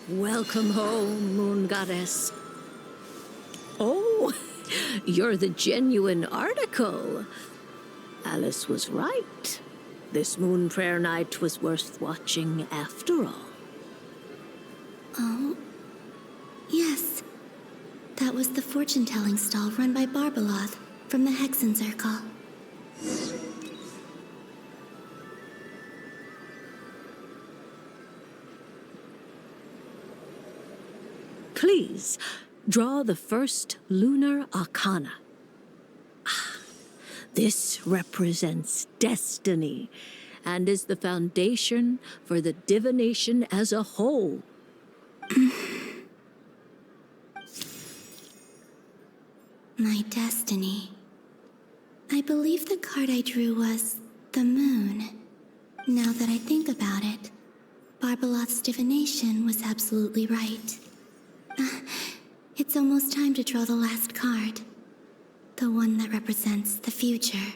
Welcome home, Moon Goddess. Oh, you're the genuine article. Alice was right. This moon prayer night was worth watching after all. Oh, yes. That was the fortune-telling stall run by Barbaloth from the Hexen Circle. Please, draw the first lunar arcana. This represents destiny and is the foundation for the divination as a whole. My destiny. I believe the card I drew was the moon. Now that I think about it, Barbaloth's divination was absolutely right. It's almost time to draw the last card. The one that represents the future.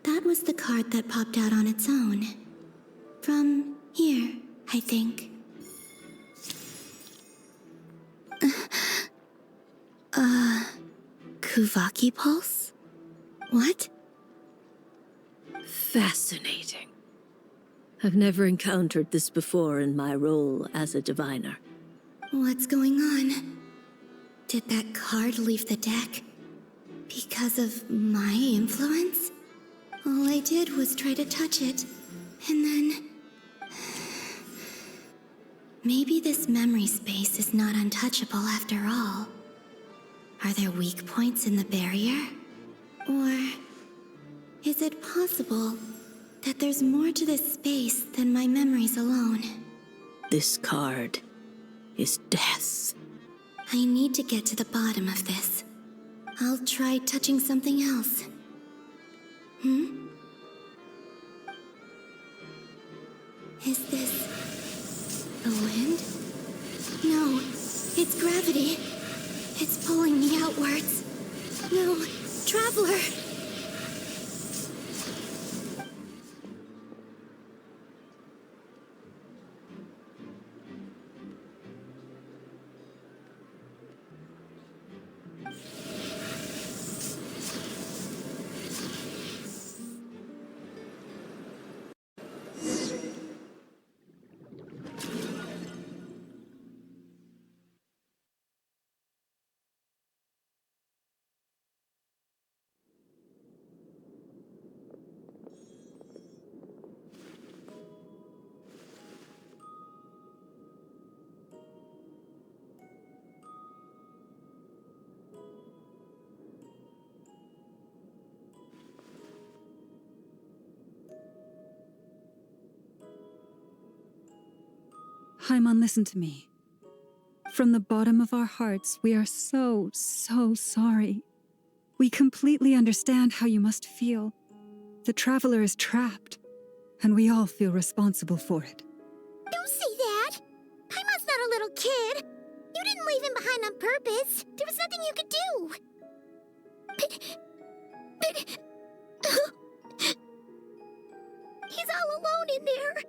That was the card that popped out on its own. From here, I think. Kuvaki Pulse? What? Fascinating. I've never encountered this before in my role as a diviner. What's going on? Did that card leave the deck? Because of my influence? All I did was try to touch it, and then... Maybe this memory space is not untouchable after all. Are there weak points in the barrier? Or is it possible that there's more to this space than my memories alone? This card is death. I need to get to the bottom of this. I'll try touching something else. Is this the wind? No, it's gravity. It's pulling me outwards. No, Traveler! Hyman, listen to me. From the bottom of our hearts, we are so sorry. We completely understand how you must feel. The Traveler is trapped, and we all feel responsible for it. Don't say that! Hyman's not a little kid! You didn't leave him behind on purpose! There was nothing you could do! But... He's all alone in there!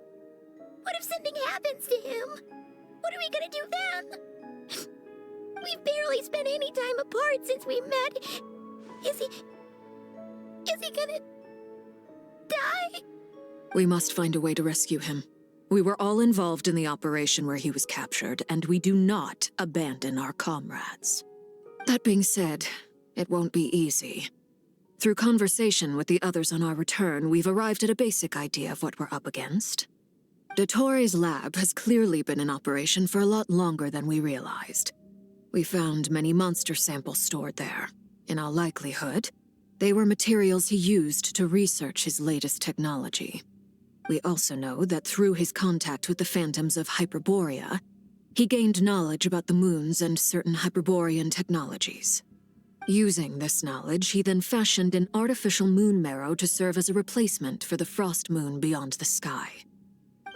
What if something happens to him? What are we gonna do then? We've barely spent any time apart since we met. Is he gonna... die? We must find a way to rescue him. We were all involved in the operation where he was captured, and we do not abandon our comrades. That being said, it won't be easy. Through conversation with the others on our return, we've arrived at a basic idea of what we're up against. Dottore's lab has clearly been in operation for a lot longer than we realized. We found many monster samples stored there. In all likelihood, they were materials he used to research his latest technology. We also know that through his contact with the phantoms of Hyperborea, he gained knowledge about the moons and certain Hyperborean technologies. Using this knowledge, he then fashioned an artificial moon marrow to serve as a replacement for the frost moon beyond the sky.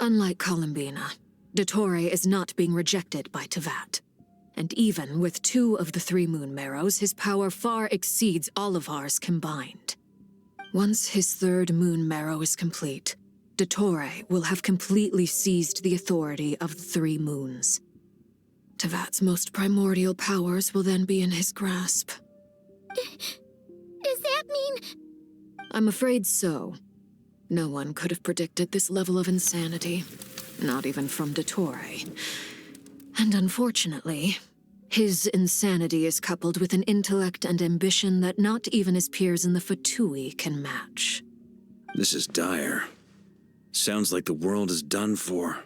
Unlike Columbina, Dottore is not being rejected by Teyvat. And even with 2 of the 3 moon marrows, his power far exceeds all of ours combined. Once his third moon marrow is complete, Dottore will have completely seized the authority of the three moons. Tevat's most primordial powers will then be in his grasp. Does that mean... I'm afraid so. No one could have predicted this level of insanity. Not even from Dottore. And unfortunately, his insanity is coupled with an intellect and ambition that not even his peers in the Fatui can match. This is dire. Sounds like the world is done for.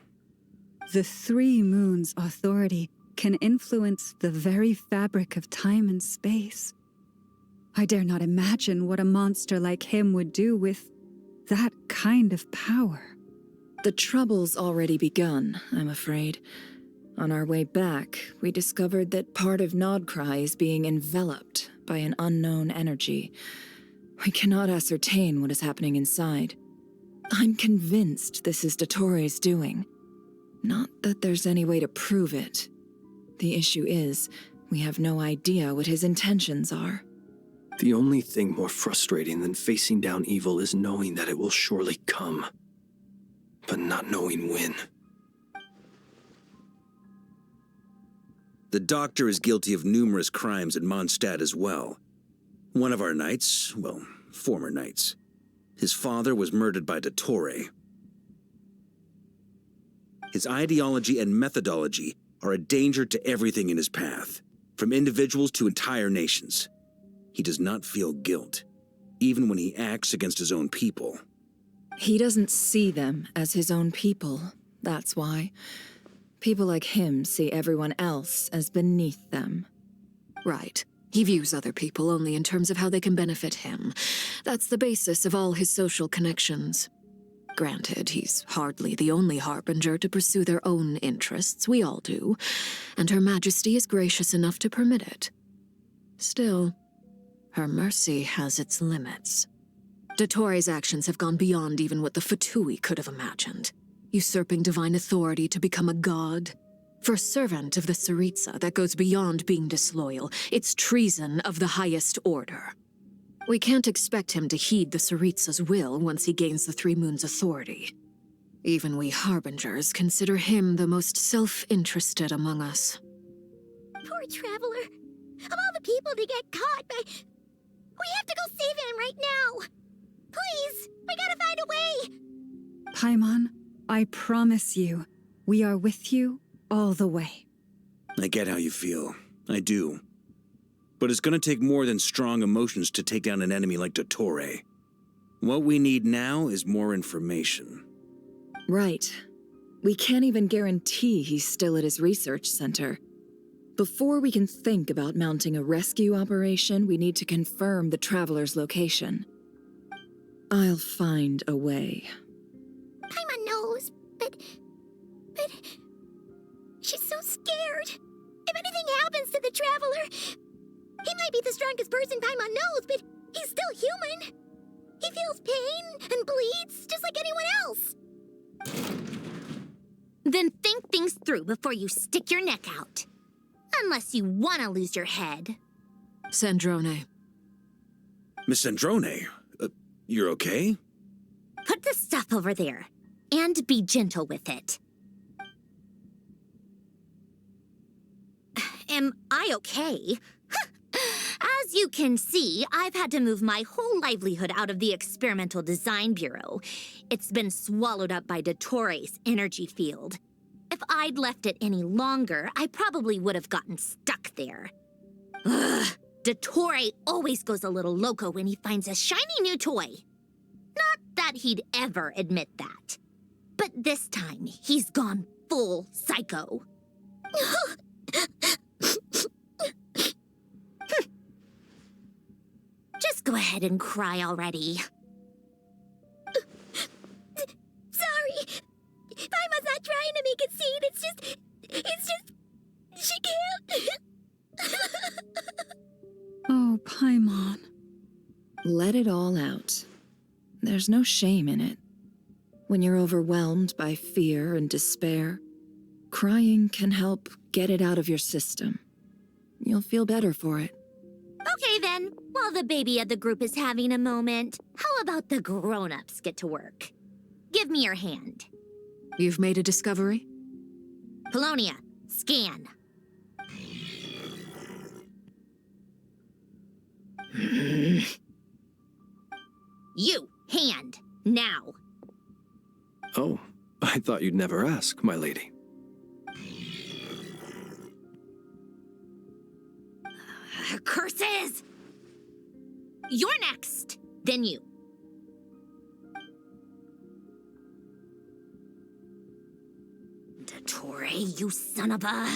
The three moons' authority can influence the very fabric of time and space. I dare not imagine what a monster like him would do with that kind of power. The trouble's already begun, I'm afraid. On our way back, we discovered that part of Nodcry is being enveloped by an unknown energy. We cannot ascertain what is happening inside. I'm convinced this is Dottore's doing. Not that there's any way to prove it. The issue is, we have no idea what his intentions are. The only thing more frustrating than facing down evil is knowing that it will surely come, but not knowing when. The doctor is guilty of numerous crimes in Mondstadt as well. One of our knights, well, former knights, his father was murdered by Dottore. His ideology and methodology are a danger to everything in his path, from individuals to entire nations. He does not feel guilt, even when he acts against his own people. He doesn't see them as his own people, that's why. People like him see everyone else as beneath them. Right. He views other people only in terms of how they can benefit him. That's the basis of all his social connections. Granted, he's hardly the only harbinger to pursue their own interests. We all do. And Her Majesty is gracious enough to permit it. Still, her mercy has its limits. Dottore's actions have gone beyond even what the Fatui could have imagined. Usurping divine authority to become a god. For a servant of the Tsaritsa, that goes beyond being disloyal. It's treason of the highest order. We can't expect him to heed the Tsaritsa's will once he gains the Three Moons' authority. Even we harbingers consider him the most self-interested among us. Poor Traveler. Of all the people to get caught by... We have to go save him right now! Please! We gotta find a way! Paimon, I promise you, we are with you all the way. I get how you feel. I do. But it's gonna take more than strong emotions to take down an enemy like Dottore. What we need now is more information. Right. We can't even guarantee he's still at his research center. Before we can think about mounting a rescue operation, we need to confirm the Traveler's location. I'll find a way. Paimon knows, but... She's so scared. If anything happens to the Traveler... He might be the strongest person Paimon knows, but he's still human. He feels pain and bleeds just like anyone else. Then think things through before you stick your neck out. Unless you want to lose your head. Sandrone. Miss Sandrone, you're okay? Put the stuff over there. And be gentle with it. Am I okay? As you can see, I've had to move my whole livelihood out of the Experimental Design Bureau. It's been swallowed up by Dottore's energy field. If I'd left it any longer, I probably would have gotten stuck there. Ugh, Dottore always goes a little loco when he finds a shiny new toy. Not that he'd ever admit that. But this time, he's gone full psycho. Just go ahead and cry already. Sorry. Paimon's not trying to make it seem. It's just... She can't. Oh, Paimon. Let it all out. There's no shame in it. When you're overwhelmed by fear and despair, crying can help get it out of your system. You'll feel better for it. Okay then, while the baby of the group is having a moment, how How about the grown-ups get to work? Give me your hand. You've made a discovery? Polonia, scan. You, hand, now. Oh, I thought you'd never ask, my lady. Curses! You're next, then you. Dottore, you son of a...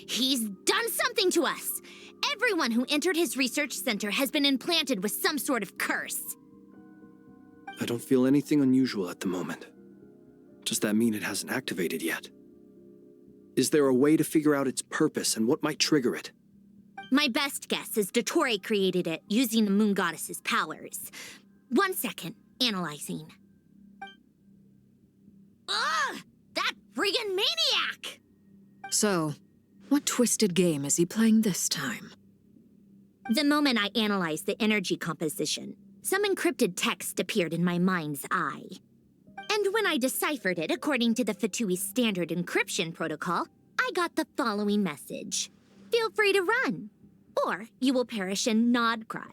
He's done something to us! Everyone who entered his research center has been implanted with some sort of curse. I don't feel anything unusual at the moment. Does that mean it hasn't activated yet? Is there a way to figure out its purpose and what might trigger it? My best guess is Dottore created it using the Moon Goddess's powers. 1 second, analyzing. Ugh! That friggin' maniac! So, what twisted game is he playing this time? The moment I analyzed the energy composition, some encrypted text appeared in my mind's eye. And when I deciphered it according to the Fatui standard encryption protocol, I got the following message. Feel free to run, or you will perish in nod cry.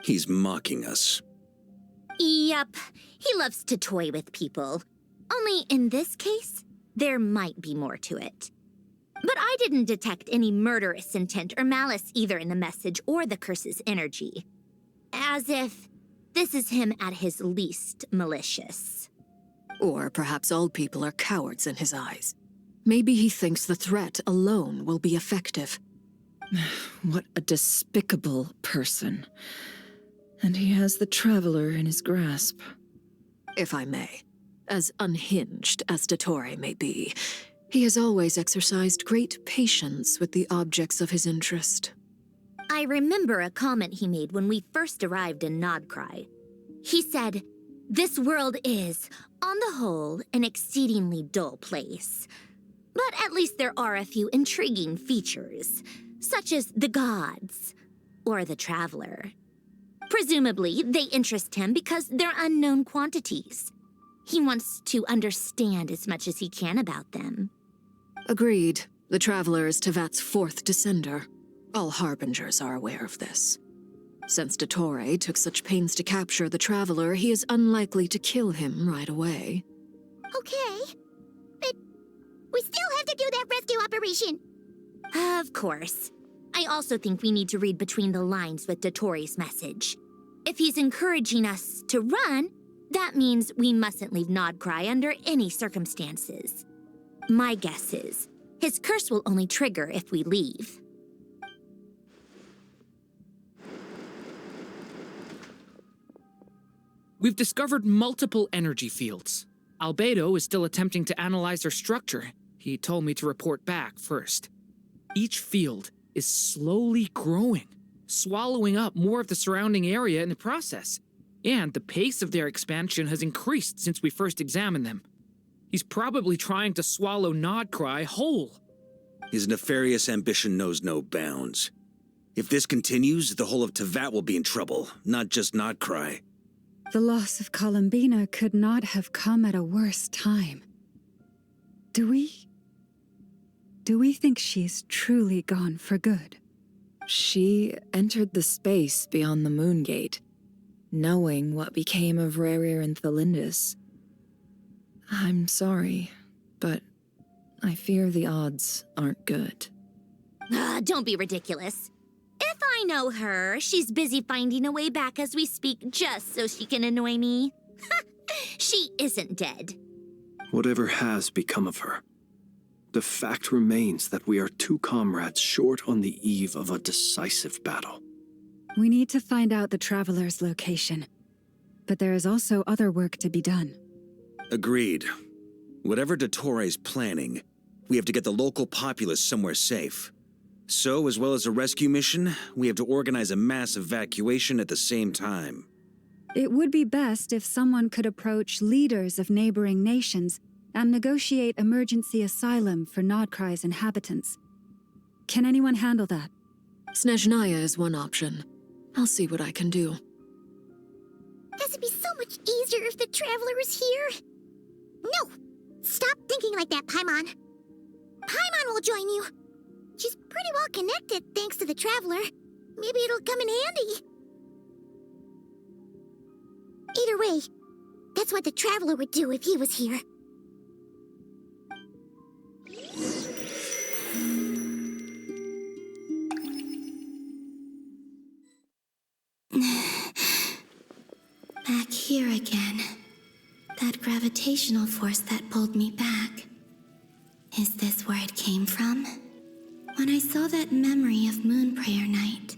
He's mocking us. Yep, he loves to toy with people. Only in this case, there might be more to it. But I didn't detect any murderous intent or malice either in the message or the curse's energy. As if this is him at his least malicious. Or perhaps all people are cowards in his eyes. Maybe he thinks the threat alone will be effective. What a despicable person. And he has the Traveler in his grasp. If I may, as unhinged as Dottore may be, he has always exercised great patience with the objects of his interest. I remember a comment he made when we first arrived in Nodcry. He said, "This world is, on the whole, an exceedingly dull place. But at least there are a few intriguing features, such as the gods, or the Traveler. Presumably, they interest him because they're unknown quantities. He wants to understand as much as he can about them." Agreed. The Traveler is Tevat's fourth descender. All Harbingers are aware of this. Since Dottore took such pains to capture the Traveler, he is unlikely to kill him right away. Okay, but we still have to do that rescue operation. Of course. I also think we need to read between the lines with Dottore's message. If he's encouraging us to run, that means we mustn't leave Nodcry under any circumstances. My guess is, his curse will only trigger if we leave. We've discovered multiple energy fields. Albedo is still attempting to analyze their structure. He told me to report back first. Each field is slowly growing, swallowing up more of the surrounding area in the process. And the pace of their expansion has increased since we first examined them. He's probably trying to swallow Nodcry whole. His nefarious ambition knows no bounds. If this continues, the whole of Tevat will be in trouble, not just Nodcry. The loss of Columbina could not have come at a worse time. Do we think she's truly gone for good? She entered the space beyond the Moon Gate, knowing what became of Rerir and Thalindus. I'm sorry, but I fear the odds aren't good. Don't be ridiculous. If I know her, she's busy finding a way back as we speak just so she can annoy me. She isn't dead. Whatever has become of her, the fact remains that we are two comrades short on the eve of a decisive battle. We need to find out the Traveler's location, but there is also other work to be done. Agreed. Whatever Dottore's planning, we have to get the local populace somewhere safe. So, as well as a rescue mission, we have to organize a mass evacuation at the same time. It would be best if someone could approach leaders of neighboring nations and negotiate emergency asylum for Nodcry's inhabitants. Can anyone handle that? Snezhnaya is one option. I'll see what I can do. This would be so much easier if the Traveler was here. No! Stop thinking like that, Paimon. Paimon will join you. She's pretty well connected thanks to the Traveler. Maybe it'll come in handy. Either way, that's what the Traveler would do if he was here. Back here again. That gravitational force that pulled me back. Is this where it came from? When I saw that memory of Moon Prayer Night,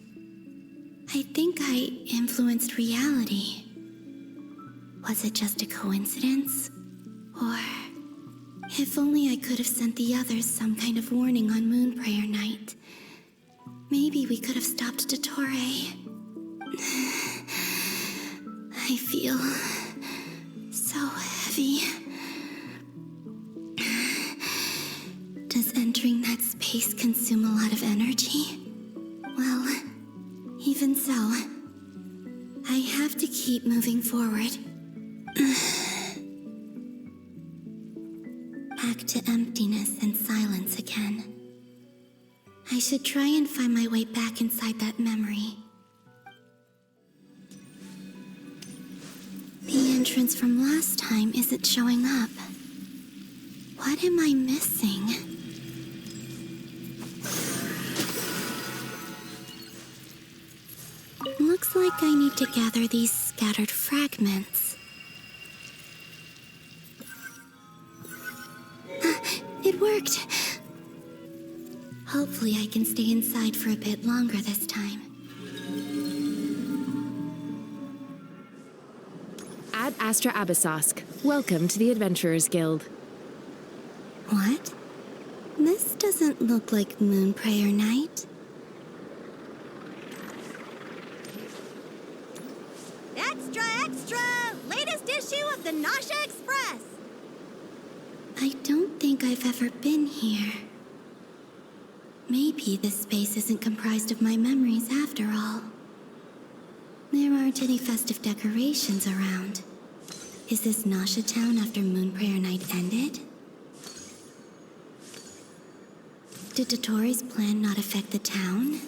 I think I influenced reality. Was it just a coincidence? Or if only I could have sent the others some kind of warning on Moon Prayer Night. Maybe we could have stopped Dottore. I feel so heavy. Does entering that space consume a lot of energy? Well, even so, I have to keep moving forward. Back to emptiness and silence again. I should try and find my way back inside that memory. The entrance from last time isn't showing up. What am I missing? Looks like I need to gather these scattered fragments. It worked! Hopefully I can stay inside for a bit longer this time. Ad Astra Abyssosque. Welcome to the Adventurers Guild. What? This doesn't look like Moon Prayer Night. Extra, extra! Latest issue of the Nasha Express! I don't think I've ever been here. Maybe this space isn't comprised of my memories after all. There aren't any festive decorations around. Is this Nasha Town after Moon Prayer Night ended? Did Dottore's plan not affect the town?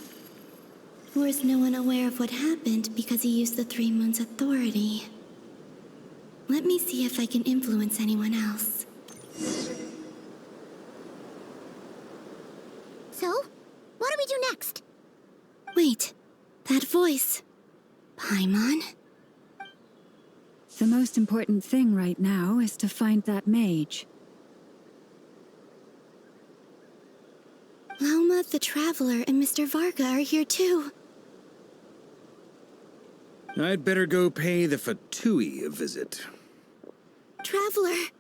Or is no one aware of what happened because he used the Three Moons' authority? Let me see if I can influence anyone else. So, what do we do next? Wait, that voice. Paimon? The most important thing right now is to find that mage. Lauma, the Traveler, and Mr. Varga are here too. I'd better go pay the Fatui a visit. Traveler!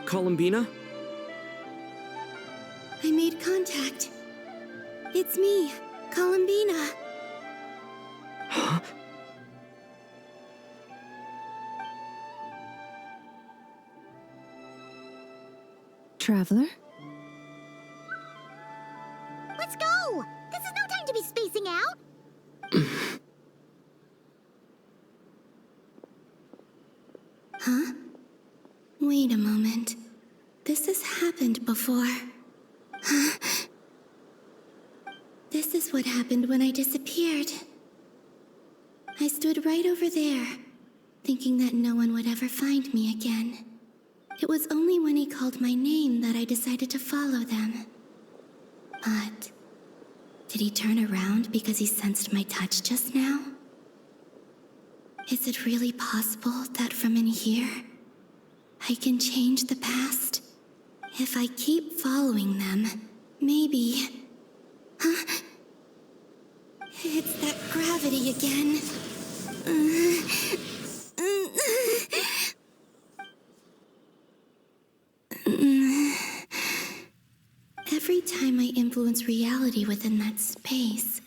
Columbina? I made contact. It's me, Columbina. Huh? Traveler? Let's go! This is no time to be spacing out! Huh? Wait a moment. This has happened before. Huh? This is what happened when I disappeared. I stood right over there, thinking that no one would ever find me again. It was only when he called my name that I decided to follow them. But did he turn around because he sensed my touch just now? Is it really possible that from in here, I can change the past? If I keep following them, maybe... Huh? It's that gravity again. Every time I influence reality within that space,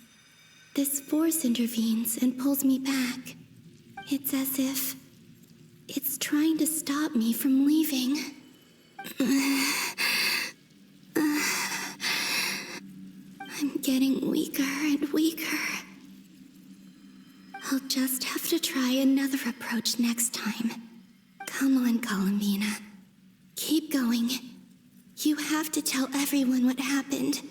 This force intervenes and pulls me back. It's as if it's trying to stop me from leaving. I'm getting weaker and weaker. I'll just have to try another approach next time. Come on, Columbina. Keep going. You have to tell everyone what happened.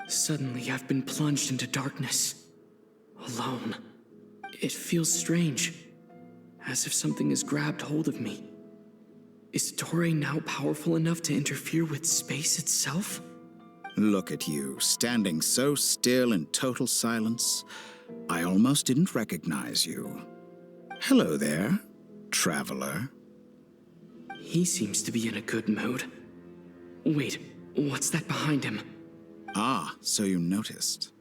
Suddenly, I've been plunged into darkness. Alone. It feels strange. As if something has grabbed hold of me. Is Toray now powerful enough to interfere with space itself? Look at you, standing so still in total silence. I almost didn't recognize you. Hello there, traveler. He seems to be in a good mood. Wait, what's that behind him? Ah, so you noticed.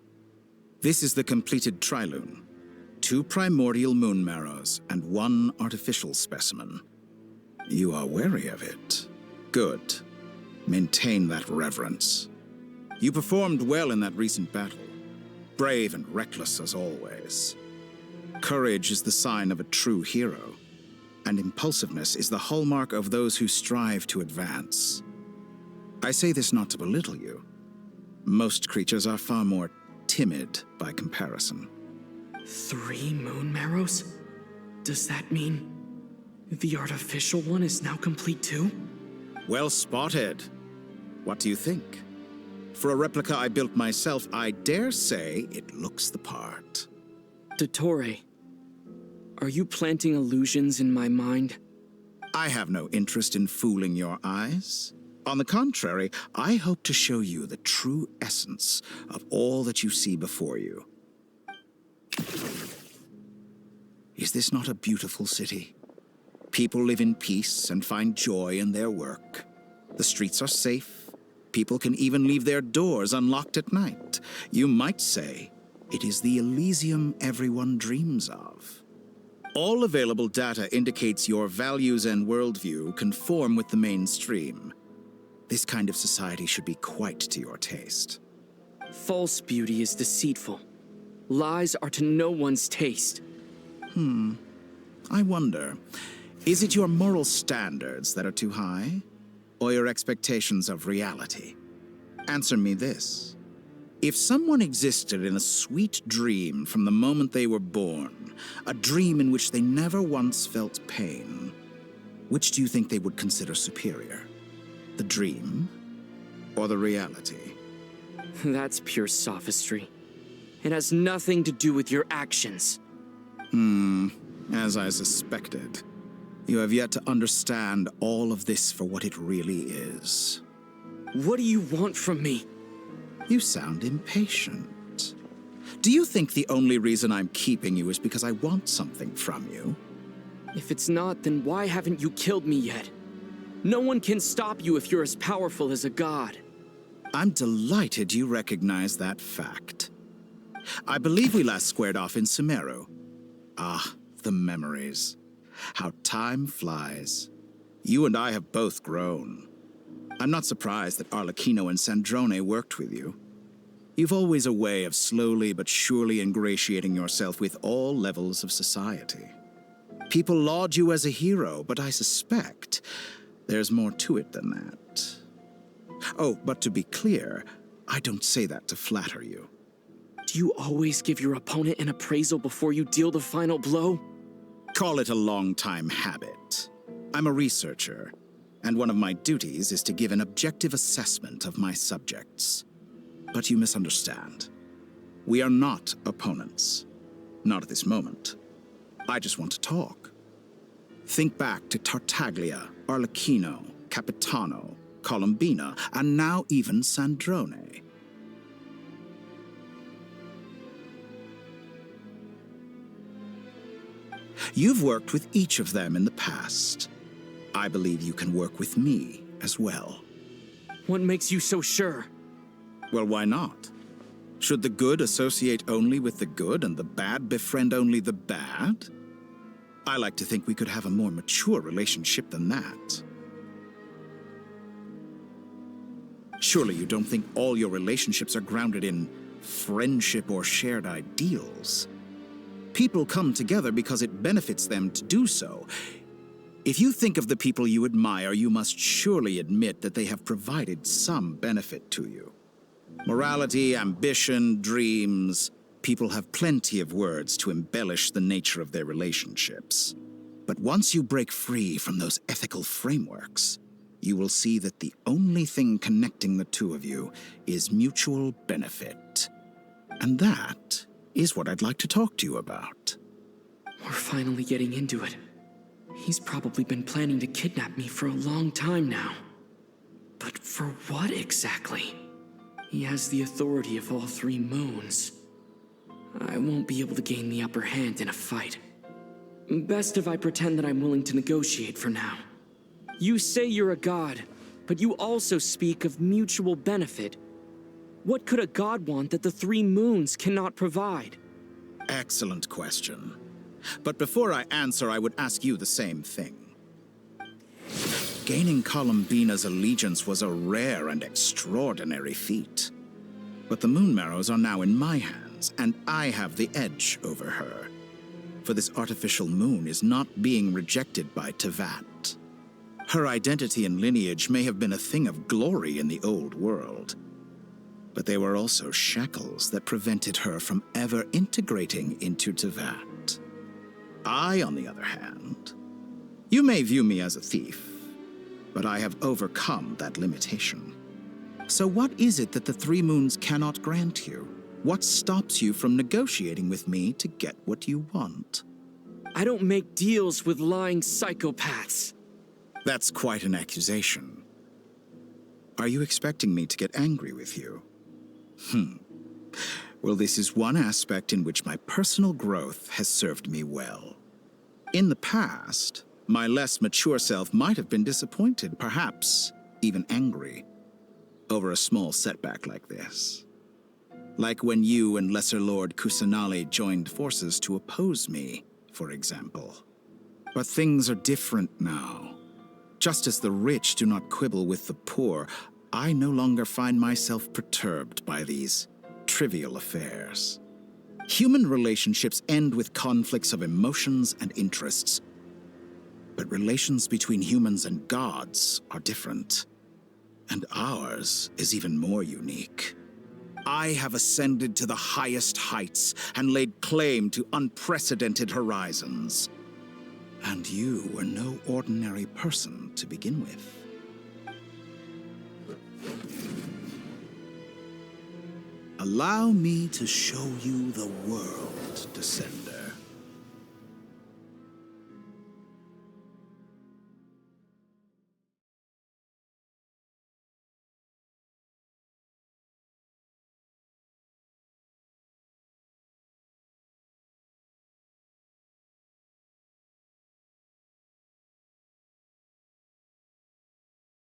This is the completed Trilune. 2 primordial moon marrows and 1 artificial specimen. You are wary of it. Good. Maintain that reverence. You performed well in that recent battle. Brave and reckless as always. Courage is the sign of a true hero, and impulsiveness is the hallmark of those who strive to advance. I say this not to belittle you. Most creatures are far more timid by comparison. 3 moon marrows? Does that mean the artificial one is now complete too? Well spotted. What do you think? For a replica I built myself, I dare say it looks the part. Dottore, are you planting illusions in my mind? I have no interest in fooling your eyes. On the contrary, I hope to show you the true essence of all that you see before you. Is this not a beautiful city? People live in peace and find joy in their work. The streets are safe. People can even leave their doors unlocked at night. You might say it is the Elysium everyone dreams of. All available data indicates your values and worldview conform with the mainstream. This kind of society should be quite to your taste. False beauty is deceitful. Lies are to no one's taste. I wonder, is it your moral standards that are too high? Or your expectations of reality? Answer me this. If someone existed in a sweet dream from the moment they were born, a dream in which they never once felt pain, which do you think they would consider superior? The dream or the reality? That's pure sophistry. It has nothing to do with your actions. As I suspected. You have yet to understand all of this for what it really is. What do you want from me? You sound impatient. Do you think the only reason I'm keeping you is because I want something from you? If it's not, then why haven't you killed me yet? No one can stop you if you're as powerful as a god. I'm delighted you recognize that fact. I believe we last squared off in Sumeru. Ah, the memories. How time flies. You and I have both grown. I'm not surprised that Arlecchino and Sandrone worked with you. You've always a way of slowly but surely ingratiating yourself with all levels of society. People laud you as a hero, but I suspect there's more to it than that. Oh, but to be clear, I don't say that to flatter you. Do you always give your opponent an appraisal before you deal the final blow? Call it a long-time habit. I'm a researcher, and one of my duties is to give an objective assessment of my subjects. But you misunderstand. We are not opponents. Not at this moment. I just want to talk. Think back to Tartaglia, Arlecchino, Capitano, Columbina, and now even Sandrone. You've worked with each of them in the past. I believe you can work with me as well. What makes you so sure? Well, why not? Should the good associate only with the good and the bad befriend only the bad? I like to think we could have a more mature relationship than that. Surely you don't think all your relationships are grounded in friendship or shared ideals? People come together because it benefits them to do so. If you think of the people you admire, you must surely admit that they have provided some benefit to you. Morality, ambition, dreams. People have plenty of words to embellish the nature of their relationships. But once you break free from those ethical frameworks, you will see that the only thing connecting the two of you is mutual benefit. And that is what I'd like to talk to you about. We're finally getting into it. He's probably been planning to kidnap me for a long time now. But for what exactly? He has the authority of all three moons. I won't be able to gain the upper hand in a fight. Best if I pretend that I'm willing to negotiate for now. You say you're a god, but you also speak of mutual benefit. What could a god want that the three moons cannot provide? Excellent question. But before I answer, I would ask you the same thing. Gaining Columbina's allegiance was a rare and extraordinary feat. But the Moon Marrows are now in my hands, and I have the edge over her. For this artificial moon is not being rejected by Tevat. Her identity and lineage may have been a thing of glory in the old world, but they were also shackles that prevented her from ever integrating into Tevat. I, on the other hand, you may view me as a thief, but I have overcome that limitation. So what is it that the three moons cannot grant you? What stops you from negotiating with me to get what you want? I don't make deals with lying psychopaths. That's quite an accusation. Are you expecting me to get angry with you? Well, this is one aspect in which my personal growth has served me well. In the past, my less mature self might have been disappointed, perhaps even angry, over a small setback like this. Like when you and Lesser Lord Kusanali joined forces to oppose me, for example. But things are different now. Just as the rich do not quibble with the poor, I no longer find myself perturbed by these trivial affairs. Human relationships end with conflicts of emotions and interests. But relations between humans and gods are different. And ours is even more unique. I have ascended to the highest heights and laid claim to unprecedented horizons. And you were no ordinary person to begin with. Allow me to show you the world, Descender.